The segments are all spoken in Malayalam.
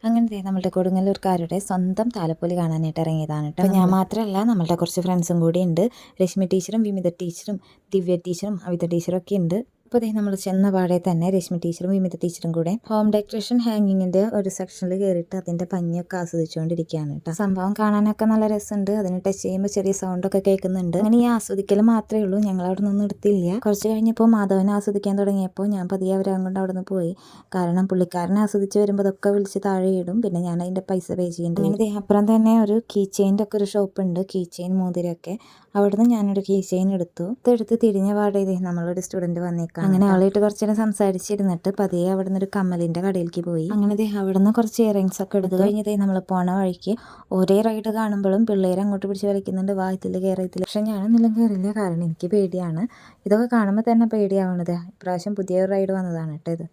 അങ്ങനെ ദേ നമ്മുടെ കൊടുങ്ങല്ലൂർക്കാരുടെ സ്വന്തം താലപ്പൊലി കാണാനായിട്ട് ഇറങ്ങിയതാണ് കേട്ടോ. ഞാൻ മാത്രമല്ല, നമ്മളുടെ കുറച്ച് ഫ്രണ്ട്സും കൂടി ഉണ്ട്. രശ്മി ടീച്ചറും വിമിത ടീച്ചറും ദിവ്യ ടീച്ചറും അവിത ടീച്ചറും ഒക്കെ ഉണ്ട്. അപ്പോൾ ദേ നമ്മൾ ചെന്ന പാടെ തന്നെ രശ്മി ടീച്ചറും വിമിത ടീച്ചറും കൂടെ ഹോം ഡെക്കറേഷൻ ഹാങ്ങിങ്ങിൻ്റെ ഒരു സെക്ഷനിൽ കയറിയിട്ട് അതിൻ്റെ ഭംഗിയൊക്കെ ആസ്വദിച്ചുകൊണ്ടിരിക്കുകയാണ് കേട്ടോ. സംഭവം കാണാനൊക്കെ നല്ല രസമുണ്ട്. അതിന് ടച്ച് ചെയ്യുമ്പോൾ ചെറിയ സൗണ്ടൊക്കെ കേൾക്കുന്നുണ്ട്. അങ്ങനെ ഈ ആസ്വദിക്കൽ മാത്രമേ ഉള്ളൂ, ഞങ്ങൾ അവിടെ നിന്നും എടുത്തില്ല. കുറച്ച് കഴിഞ്ഞപ്പോൾ മാധവനെ ആസ്വദിക്കാൻ തുടങ്ങിയപ്പോൾ ഞാൻ പതിയെ അവരെ അങ്ങോട്ട് അവിടെ നിന്ന് പോയി. കാരണം പുള്ളിക്കാരനെ ആസ്വദിച്ച് വരുമ്പോൾ അതൊക്കെ വിളിച്ച് താഴെ ഇടും. പിന്നെ ഞാൻ അതിൻ്റെ പൈസ പേ ചെയ്യുന്നുണ്ട്. അങ്ങനെ അപ്പുറം തന്നെ ഒരു കീ ചെയിൻ്റെ ഒക്കെ ഒരു ഷോപ്പ് ഉണ്ട്, കീ ചെയിൻ മോതിരൊക്കെ. അവിടുന്ന് ഞാനൊരു കീ ചെയിൻ എടുത്തു. ഇതെടുത്ത് തിരിഞ്ഞ പാടെ നമ്മളൊരു സ്റ്റുഡൻറ്റ് വന്നേക്കാം. അങ്ങനെ അവളായിട്ട് കുറച്ച് നേരം സംസാരിച്ചിരുന്നിട്ട് പതിയെ അവിടെ നിന്ന് ഒരു കമ്മലിൻ്റെ കടയിലേക്ക് പോയി. അങ്ങനെ അവിടെ നിന്ന് കുറച്ച് ഇയറിങ്സ് ഒക്കെ എടുത്തു. കഴിഞ്ഞതേ നമ്മൾ പോണ വഴിക്ക് ഒരേ റൈഡ് കാണുമ്പോഴും പിള്ളേർ അങ്ങോട്ട് പിടിച്ച് വലിക്കുന്നുണ്ട്, വായത്തിൽ കയറിയത്തില്ല. പക്ഷെ ഞാനൊന്നും കയറില്ല, കാരണം എനിക്ക് പേടിയാണ്. ഇതൊക്കെ കാണുമ്പോൾ തന്നെ പേടിയാവണത്. ഇപ്രാവശ്യം പുതിയൊരു റൈഡ് വന്നതാണ് കേട്ടോ ഇത്.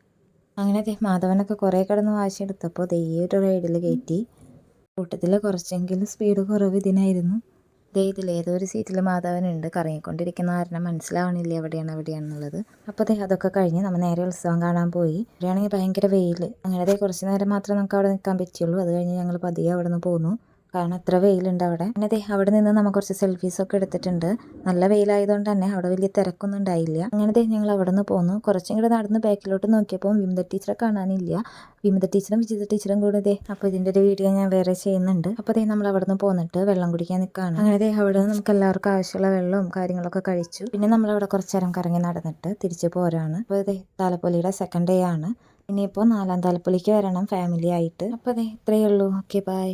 അങ്ങനെ മാധവനൊക്കെ കുറേ കിടന്ന് വാശിയെടുത്തപ്പോൾ ഒരു റൈഡിൽ കയറ്റി. കൂട്ടത്തിൽ കുറച്ചെങ്കിലും സ്പീഡ് കുറവ് ഇതിനായിരുന്നു. ഇതിലേതോ ഒരു സീറ്റിൽ മാധവനുണ്ട്, കറങ്ങിക്കൊണ്ടിരിക്കുന്ന കാരണം മനസ്സിലാവണില്ല എവിടെയാണെന്നുള്ളത്. അപ്പോൾ അതൊക്കെ കഴിഞ്ഞ് നമ്മൾ നേരെ ഉത്സവം കാണാൻ പോയി. ഇവിടെയാണെങ്കിൽ ഭയങ്കര വെയിൽ. അങ്ങനെ കുറച്ച് നേരം മാത്രമേ നമുക്ക് അവിടെ നിൽക്കാൻ പറ്റുള്ളൂ. അത് കഴിഞ്ഞ് ഞങ്ങൾ പതിയെ അവിടെ നിന്ന് പോന്നു, കാരണം അത്ര വെയിലുണ്ട് അവിടെ. അങ്ങനെ അവിടെ നിന്ന് നമ്മൾ കുറച്ച് സെൽഫീസൊക്കെ എടുത്തിട്ടുണ്ട്. നല്ല വെയിലായതുകൊണ്ട് തന്നെ അവിടെ വലിയ തിരക്കൊന്നും ഉണ്ടായില്ല. അങ്ങനെ ഞങ്ങൾ അവിടെ നിന്ന് പോന്നു. കുറച്ചും കൂടെ നടന്ന് ബാക്കിലോട്ട് നോക്കിയപ്പോൾ വിമിത ടീച്ചറെ കാണാനില്ല. വിമിത ടീച്ചറും വിജിത ടീച്ചറും കൂടെ അപ്പോൾ ഇതിൻ്റെ ഒരു വീഡിയോ ഞാൻ വേറെ ചെയ്യുന്നുണ്ട്. അപ്പോൾ നമ്മൾ അവിടെ നിന്ന് പോന്നിട്ട് വെള്ളം കുടിക്കാൻ നിൽക്കുകയാണ്. അങ്ങനെ അവിടെ നിന്ന് നമുക്ക് എല്ലാവർക്കും ആവശ്യമുള്ള വെള്ളവും കാര്യങ്ങളൊക്കെ കഴിച്ചു. പിന്നെ നമ്മളവിടെ കുറച്ച് നേരം കറങ്ങി നടന്നിട്ട് തിരിച്ച് പോരാണ്. അപ്പോൾ താലപ്പൊലിയുടെ സെക്കൻഡ് ഡേ ആണ്. ഇനിയിപ്പോൾ 4ാം താലപ്പൊലിക്ക് വരണം ഫാമിലി ആയിട്ട്. അപ്പോൾ ഇത്രയേ ഉള്ളൂ. Okay, by.